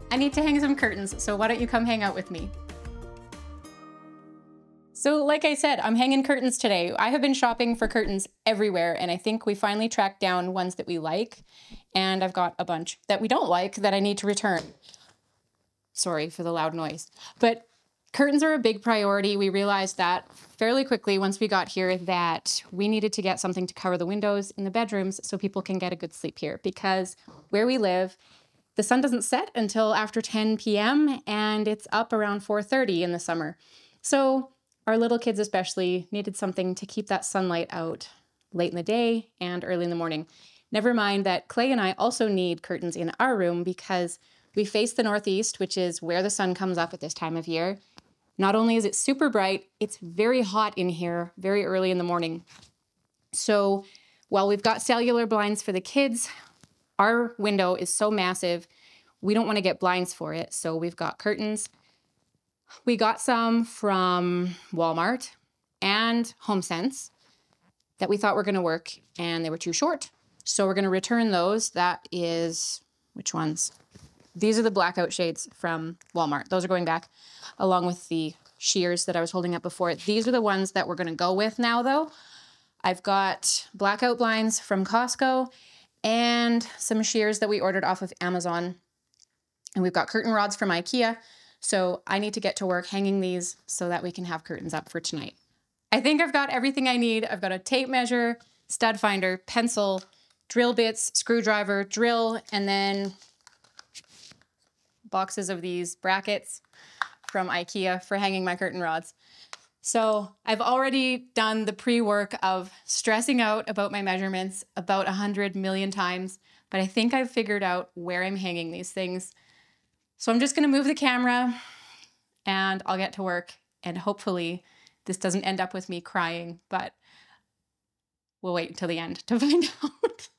I need to hang some curtains, so why don't you come hang out with me? So like I said, I'm hanging curtains today. I have been shopping for curtains everywhere, and I think we finally tracked down ones that we like, and I've got a bunch that we don't like that I need to return. Sorry for the loud noise. But curtains are a big priority. We realized that fairly quickly once we got here that we needed to get something to cover the windows in the bedrooms so people can get a good sleep here, because where we live, the sun doesn't set until after 10 p.m. and it's up around 4:30 in the summer. So our little kids especially needed something to keep that sunlight out late in the day and early in the morning. Never mind that Clay and I also need curtains in our room because we face the northeast, which is where the sun comes up at this time of year. Not only is it super bright, it's very hot in here very early in the morning. So while we've got cellular blinds for the kids, our window is so massive, we don't want to get blinds for it. So we've got curtains. We got some from Walmart and HomeSense that we thought were going to work, and they were too short. So we're going to return those. That is, which ones? These are the blackout shades from Walmart. Those are going back along with the shears that I was holding up before. These are the ones that we're going to go with now, though. I've got blackout blinds from Costco and some shears that we ordered off of Amazon. And we've got curtain rods from IKEA. So I need to get to work hanging these so that we can have curtains up for tonight. I think I've got everything I need. I've got a tape measure, stud finder, pencil, drill bits, screwdriver, drill, and then boxes of these brackets from IKEA for hanging my curtain rods. So I've already done the pre-work of stressing out about my measurements about 100 million times, but I think I've figured out where I'm hanging these things. So I'm just going to move the camera and I'll get to work, and hopefully this doesn't end up with me crying, but we'll wait until the end to find out.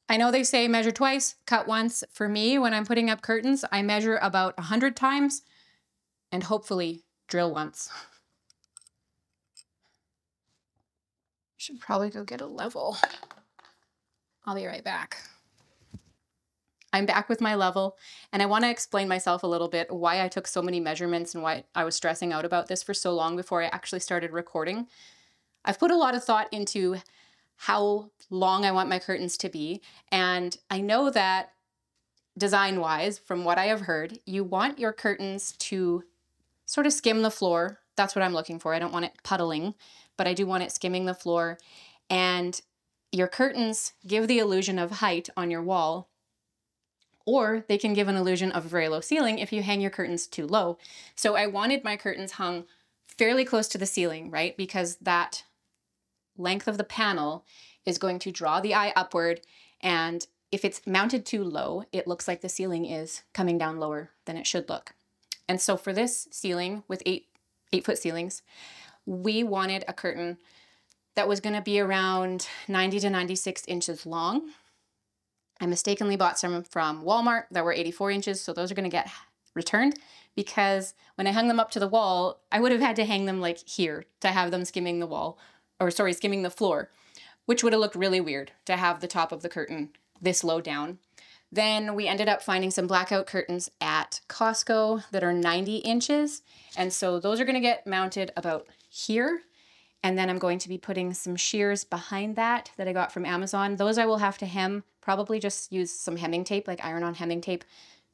I know they say measure twice, cut once. For me, when I'm putting up curtains, I measure about 100 times and hopefully drill once. Should probably go get a level. I'll be right back. I'm back with my level, and I want to explain myself a little bit, why I took so many measurements and why I was stressing out about this for so long before I actually started recording. I've put a lot of thought into how long I want my curtains to be, and I know that design-wise, from what I have heard, you want your curtains to sort of skim the floor. That's what I'm looking for. I don't want it puddling, but I do want it skimming the floor. And your curtains give the illusion of height on your wall, or they can give an illusion of a very low ceiling if you hang your curtains too low. So I wanted my curtains hung fairly close to the ceiling, right? Because that length of the panel is going to draw the eye upward, and if it's mounted too low, it looks like the ceiling is coming down lower than it should look. And so for this ceiling with 8-foot ceilings, we wanted a curtain that was going to be around 90 to 96 inches long. I mistakenly bought some from Walmart that were 84 inches, so those are going to get returned, because when I hung them up to the wall, I would have had to hang them like here to have them skimming the wall, or sorry, skimming the floor, which would have looked really weird to have the top of the curtain this low down. Then we ended up finding some blackout curtains at Costco that are 90 inches. And so those are going to get mounted about here. And then I'm going to be putting some shears behind that I got from Amazon. Those I will have to hem, probably just use some hemming tape, like iron-on hemming tape,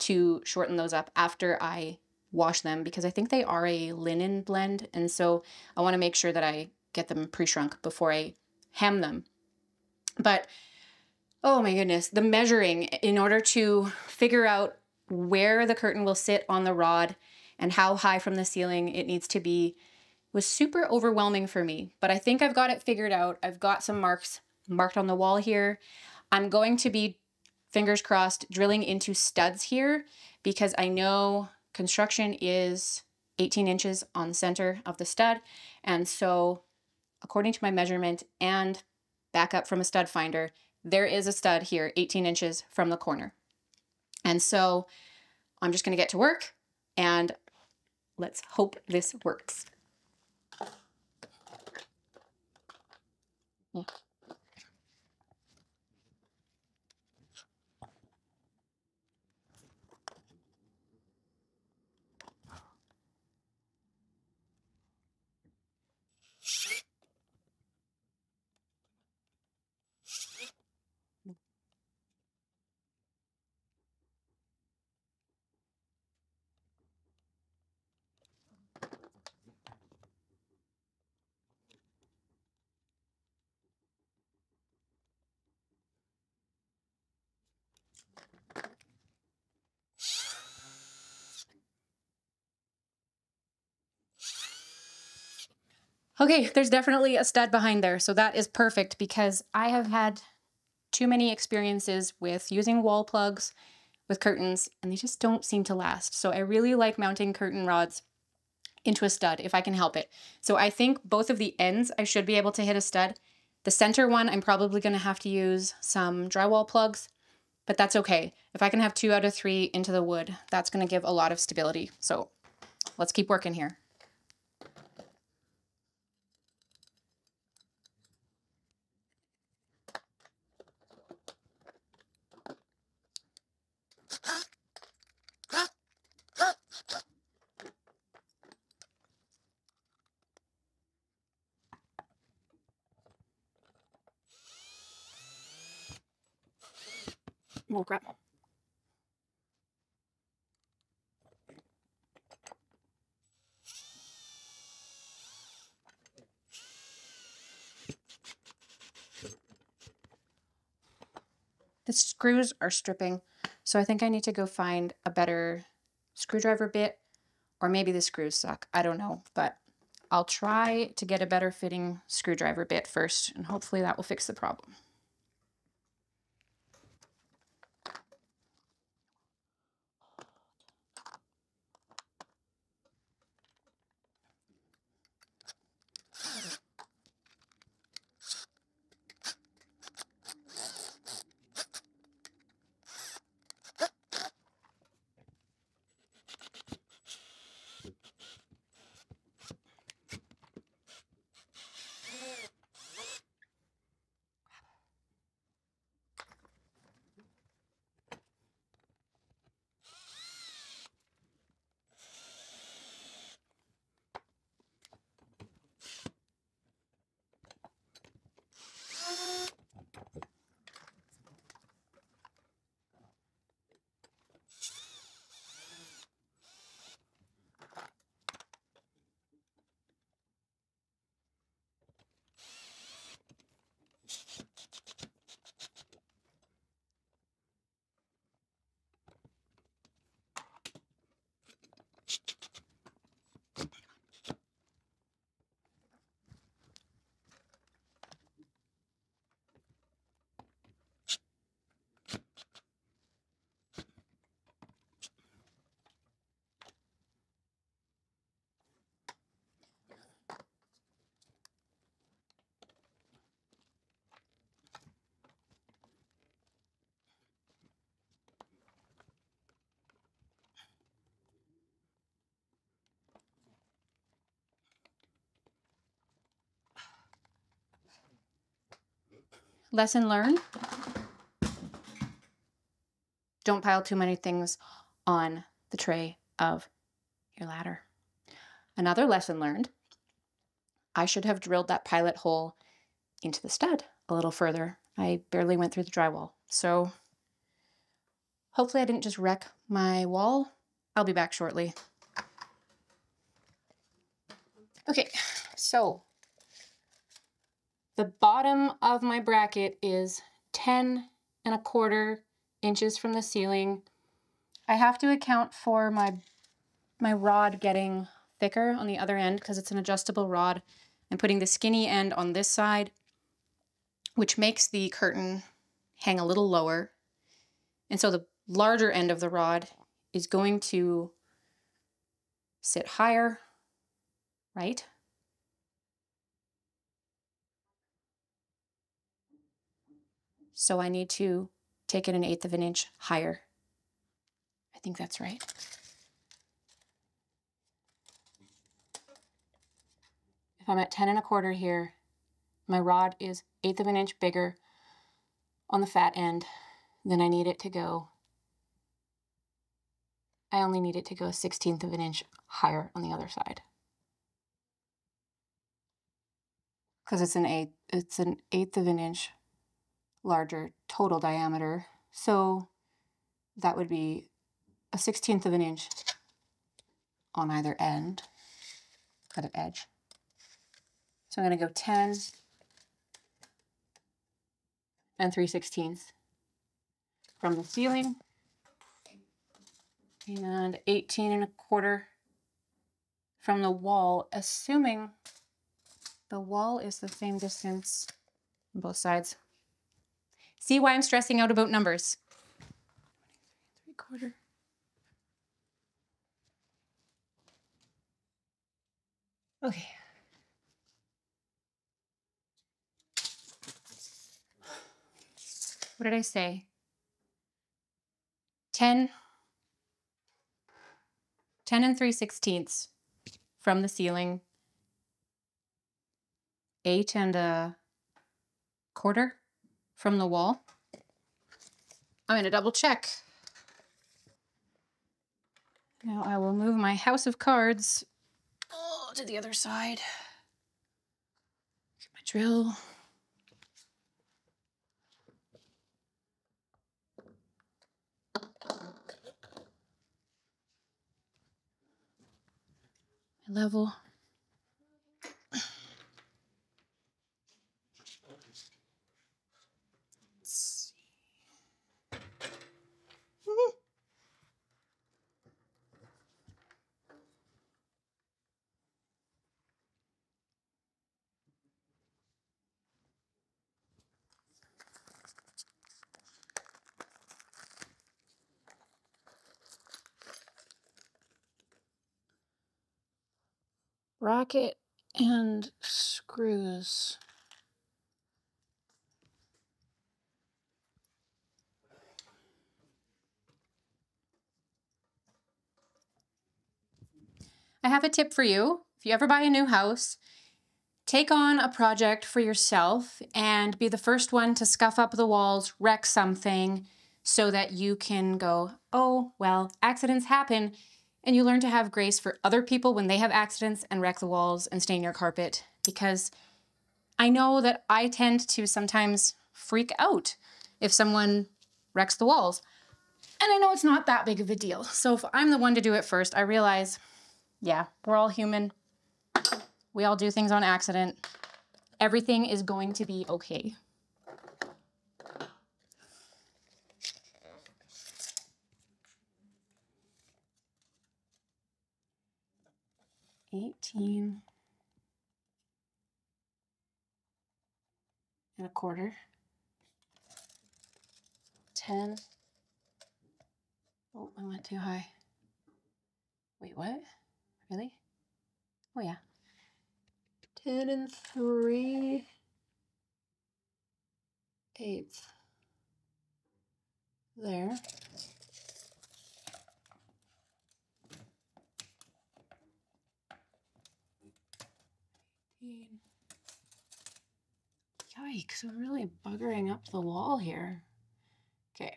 to shorten those up after I wash them, because I think they are a linen blend. And so I want to make sure that I get them pre-shrunk before I hem them. But oh my goodness, the measuring in order to figure out where the curtain will sit on the rod and how high from the ceiling it needs to be was super overwhelming for me. But I think I've got it figured out. I've got some marks marked on the wall here. I'm going to be, fingers crossed, drilling into studs here, because I know construction is 18 inches on the center of the stud. And so according to my measurement and back up from a stud finder, there is a stud here 18 inches from the corner. And so I'm just going to get to work, and Let's hope this works. Yeah. Okay, there's definitely a stud behind there, so that is perfect because I have had too many experiences with using wall plugs with curtains and they just don't seem to last. So I really like mounting curtain rods into a stud if I can help it. So I think both of the ends I should be able to hit a stud. The center one I'm probably going to have to use some drywall plugs, but that's okay. If I can have 2 out of 3 into the wood, that's going to give a lot of stability. So let's keep working here. Oh, crap. The screws are stripping, so I think I need to go find a better screwdriver bit, or maybe the screws suck. I don't know, but I'll try to get a better fitting screwdriver bit first, and hopefully that will fix the problem. Lesson learned: don't pile too many things on the tray of your ladder. Another lesson learned: I should have drilled that pilot hole into the stud a little further. I barely went through the drywall. So hopefully I didn't just wreck my wall. I'll be back shortly. Okay, so the bottom of my bracket is 10¼ inches from the ceiling. I have to account for my rod getting thicker on the other end because it's an adjustable rod. I'm putting the skinny end on this side, which makes the curtain hang a little lower. And so the larger end of the rod is going to sit higher, right? So I need to take it 1/8 of an inch higher. I think that's right. if I'm at 10 1/4 here, my rod is 1/8 of an inch bigger on the fat end than I need it to go. I only need it to go 1/16 of an inch higher on the other side. Because it's an 1/8 of an inch larger total diameter. So that would be a 1/16 of an inch on either end, at an edge. So I'm going to go 10 3/16 from the ceiling and 18 1/4 from the wall, assuming the wall is the same distance on both sides. See why I'm stressing out about numbers? 3/4. Okay. What did I say? 10 3/16 from the ceiling, 8 1/4 from the wall. I'm going to double check. Now I will move my house of cards to the other side. Get my drill. My level. Let's see. Bracket and screws. I have a tip for you. If you ever buy a new house, take on a project for yourself and be the first one to scuff up the walls, wreck something, so that you can go, oh, well, accidents happen, and you learn to have grace for other people when they have accidents and wreck the walls and stain your carpet. Because I know that I tend to sometimes freak out if someone wrecks the walls. And I know it's not that big of a deal. So if I'm the one to do it first, I realize, yeah, we're all human. We all do things on accident. Everything is going to be okay. $18 1/4. 10. Oh, I went too high. Wait, what? Really? Oh, yeah. 10 3/8. There. Yikes, I'm really buggering up the wall here. Okay.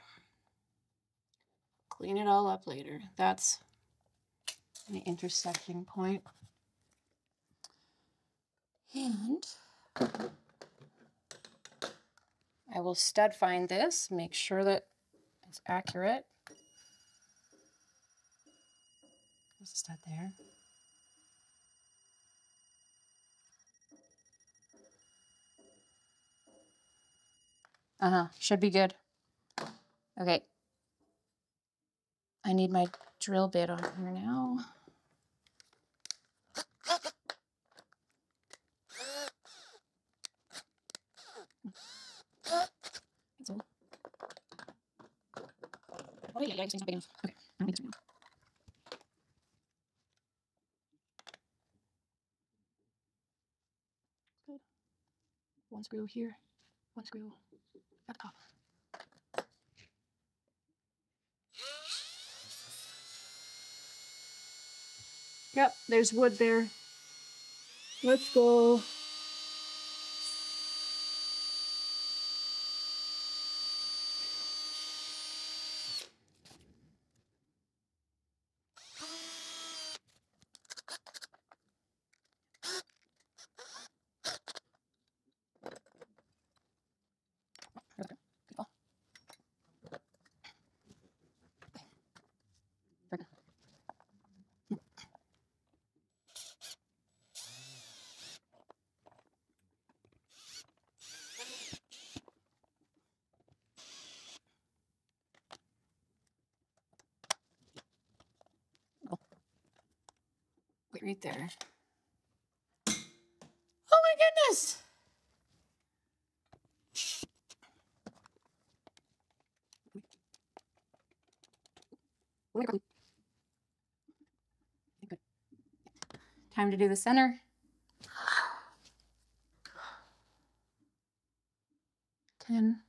Clean it all up later. That's an intersecting point. And I will stud find this, make sure that it's accurate. There's a stud there. Should be good. Okay. I need my drill bit on here now. Oh, yeah, it's not big enough. Okay, I don't think it's big enough. Good. One screw here, one screw at the top. Yep, there's wood there. Let's go. Wait, right there. Oh my goodness! Time to do the center. 10.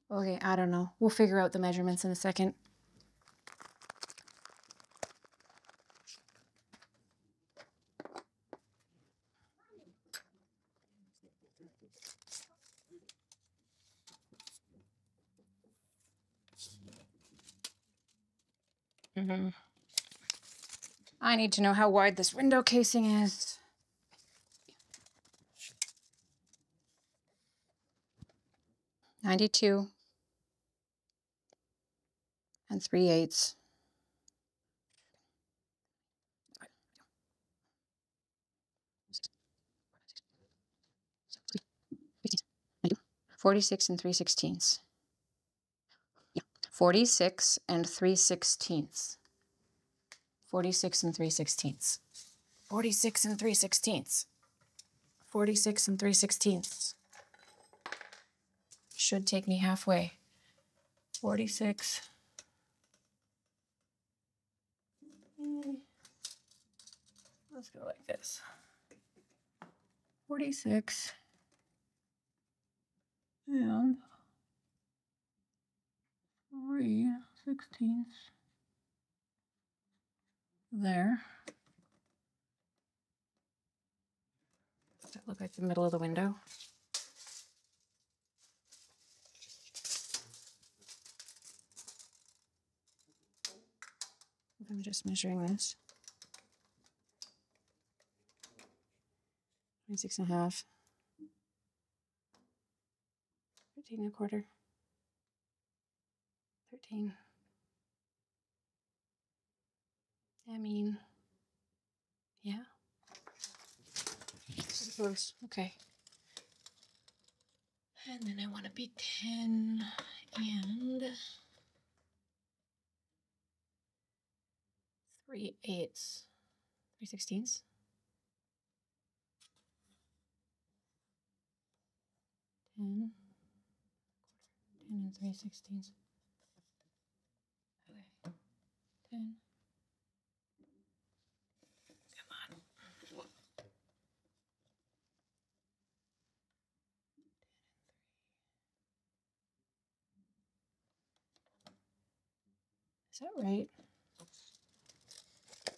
Okay, I don't know. We'll figure out the measurements in a second. I need to know how wide this window casing is. 92 and 3/8. Yeah. 46 and 3/16. Yeah. 46 and 3/16. 46 and 3/16. 46 and 3/16. 46 and 3/16. Should take me halfway. 46. Let's go like this. 46 and 3/16 there. Does that look like the middle of the window? I'm just measuring this. 26.5. 13.25. 13. I mean, yeah. Pretty close. Okay. And then I want to be 10 and 3/8. 3/16. 10. 10 and 3/16. Okay. 10. Come on. Is that right?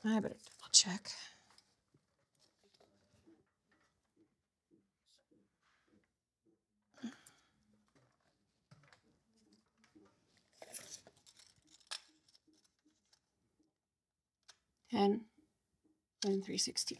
I better double check. And 3/16.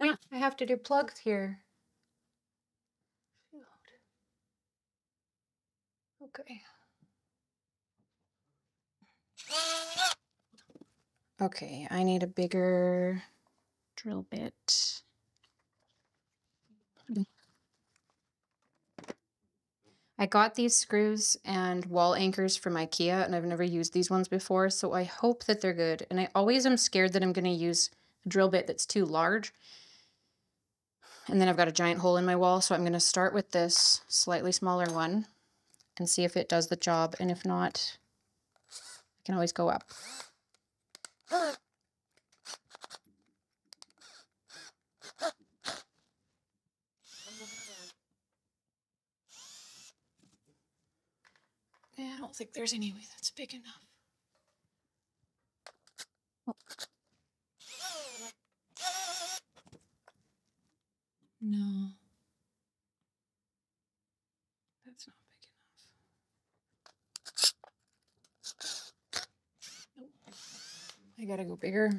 Yeah, I have to do plugs here. Okay. Okay, I need a bigger drill bit. I got these screws and wall anchors from IKEA, and I've never used these ones before, so I hope that they're good. And I always am scared that I'm going to use a drill bit that's too large. And then I've got a giant hole in my wall, so I'm going to start with this slightly smaller one and see if it does the job. And if not, I can always go up. Yeah, I don't think there's any way that's big enough. No, that's not big enough. Nope. I gotta go bigger.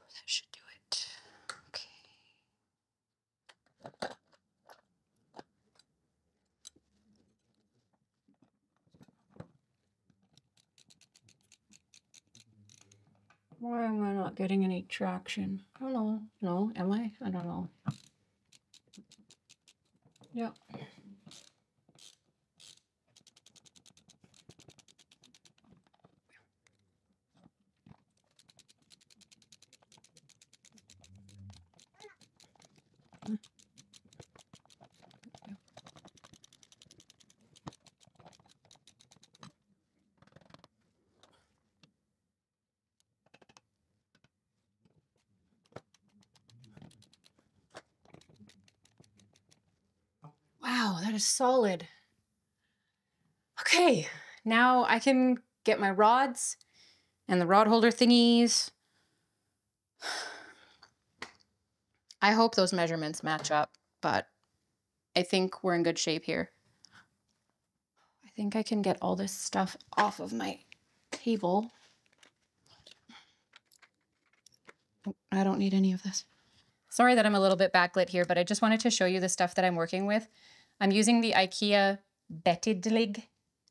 That should do it. Okay. Why am I not getting any traction? I don't know. No, am I? I don't know. Yep. Wow, that is solid. Okay, now I can get my rods and the rod holder thingies. I hope those measurements match up, but I think we're in good shape here. I think I can get all this stuff off of my table. I don't need any of this. Sorry that I'm a little bit backlit here, but I just wanted to show you the stuff that I'm working with. I'm using the IKEA Betidlig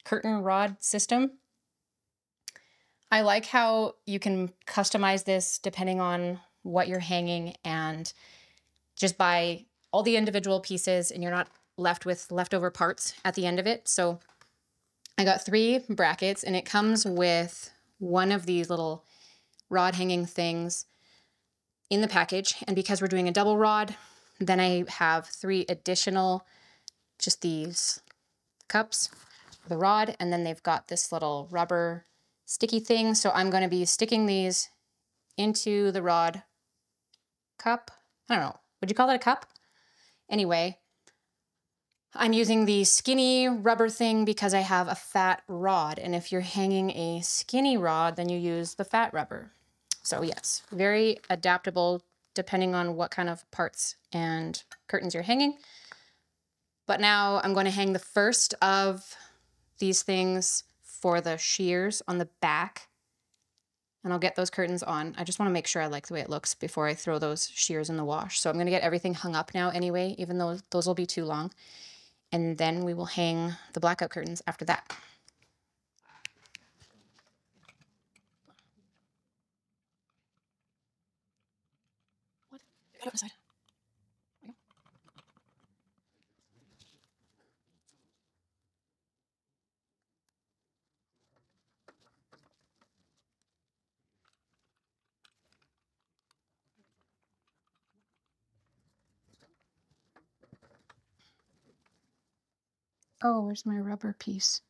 curtain rod system. I like how you can customize this depending on what you're hanging and just buy all the individual pieces and you're not left with leftover parts at the end of it. So I got 3 brackets and it comes with one of these little rod hanging things in the package. And because we're doing a double rod, then I have 3 additional, just these cups for the rod. And then they've got this little rubber sticky thing. So I'm going to be sticking these into the rod cup. I don't know. Would you call it a cup? Anyway, I'm using the skinny rubber thing because I have a fat rod. And if you're hanging a skinny rod, then you use the fat rubber. So yes, very adaptable depending on what kind of parts and curtains you're hanging. But now I'm going to hang the first of these things for the shears on the back. And I'll get those curtains on. I just want to make sure I like the way it looks before I throw those shears in the wash. So I'm going to get everything hung up now anyway, even though those will be too long. And then we will hang the blackout curtains after that. What? Get up side. Oh, where's my rubber piece?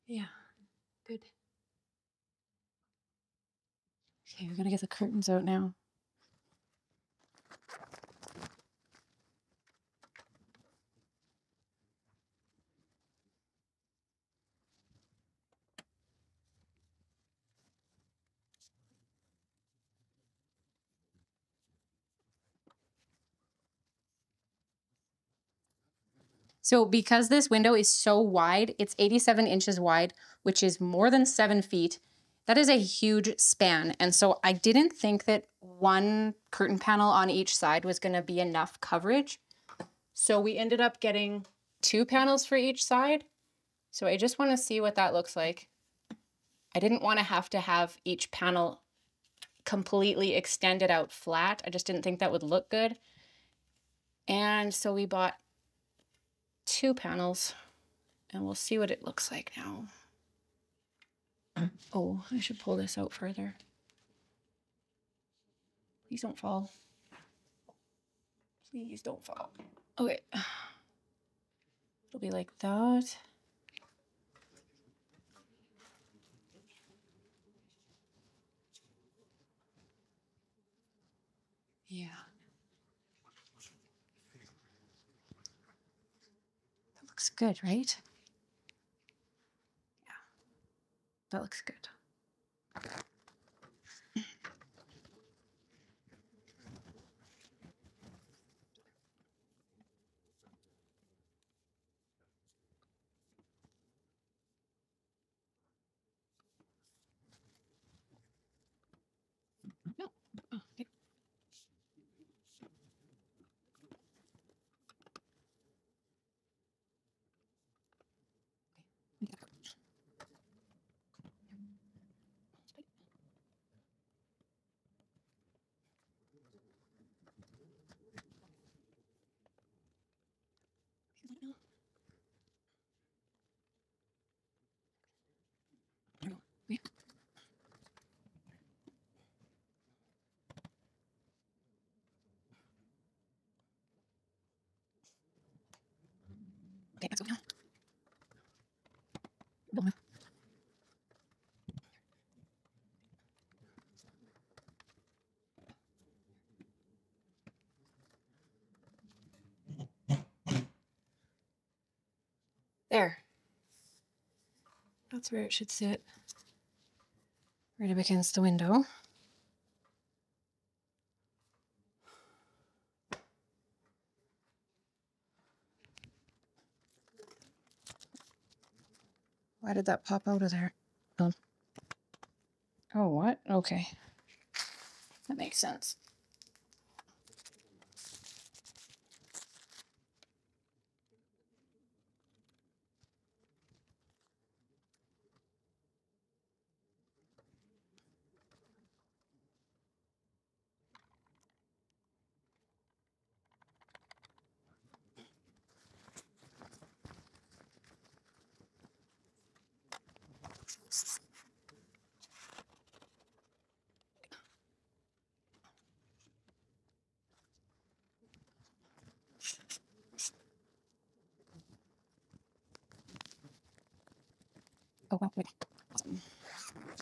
Yeah, good. Okay, we're gonna get the curtains out now. So because this window is so wide, it's 87 inches wide, which is more than 7 feet. That is a huge span. And so I didn't think that one curtain panel on each side was gonna be enough coverage. So we ended up getting 2 panels for each side. So I just want to see what that looks like. I didn't want to have each panel completely extended out flat. I just didn't think that would look good. And so we bought 2 panels, and we'll see what it looks like now. Oh, I should pull this out further. Please don't fall. Please don't fall. Okay. It'll be like that. Yeah. That looks good, right? Yeah. That looks good. No. Oh, okay. Okay, let's go now. There. That's where it should sit. Right up against the window. Why did that pop out of there? Oh, what? Okay. That makes sense. Oh, wow, wait. Awesome.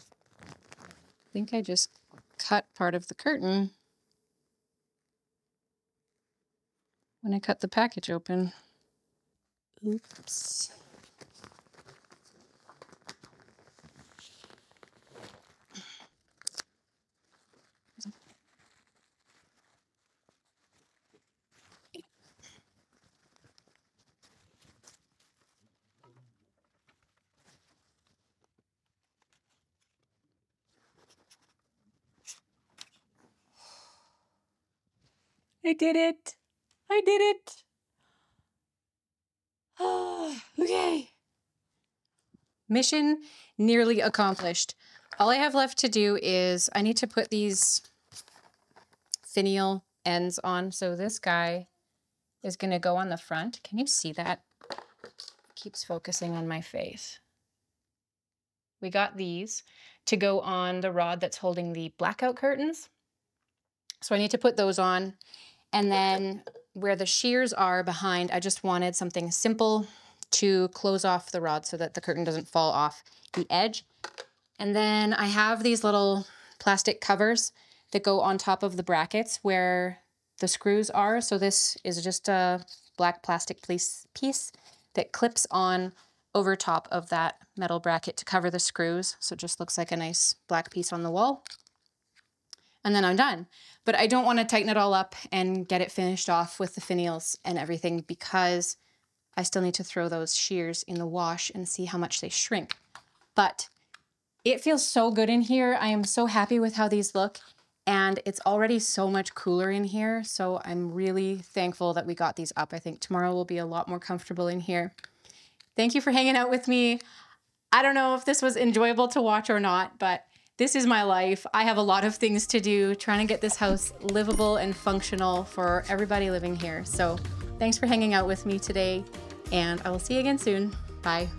I think I just cut part of the curtain when I cut the package open. Oops. I did it. I did it. Okay. Mission nearly accomplished. All I have left to do is I need to put these finial ends on. So this guy is going to go on the front. Can you see that? It keeps focusing on my face. We got these to go on the rod that's holding the blackout curtains. So I need to put those on. And then where the shears are behind, I just wanted something simple to close off the rod so that the curtain doesn't fall off the edge. And then I have these little plastic covers that go on top of the brackets where the screws are. So this is just a black plastic piece that clips on over top of that metal bracket to cover the screws. So it just looks like a nice black piece on the wall. And then I'm done. But I don't want to tighten it all up and get it finished off with the finials and everything because I still need to throw those shears in the wash and see how much they shrink. But it feels so good in here. I am so happy with how these look. And it's already so much cooler in here. So I'm really thankful that we got these up. I think tomorrow will be a lot more comfortable in here. Thank you for hanging out with me. I don't know if this was enjoyable to watch or not, but this is my life. I have a lot of things to do, trying to get this house livable and functional for everybody living here. So thanks for hanging out with me today, and I will see you again soon. Bye.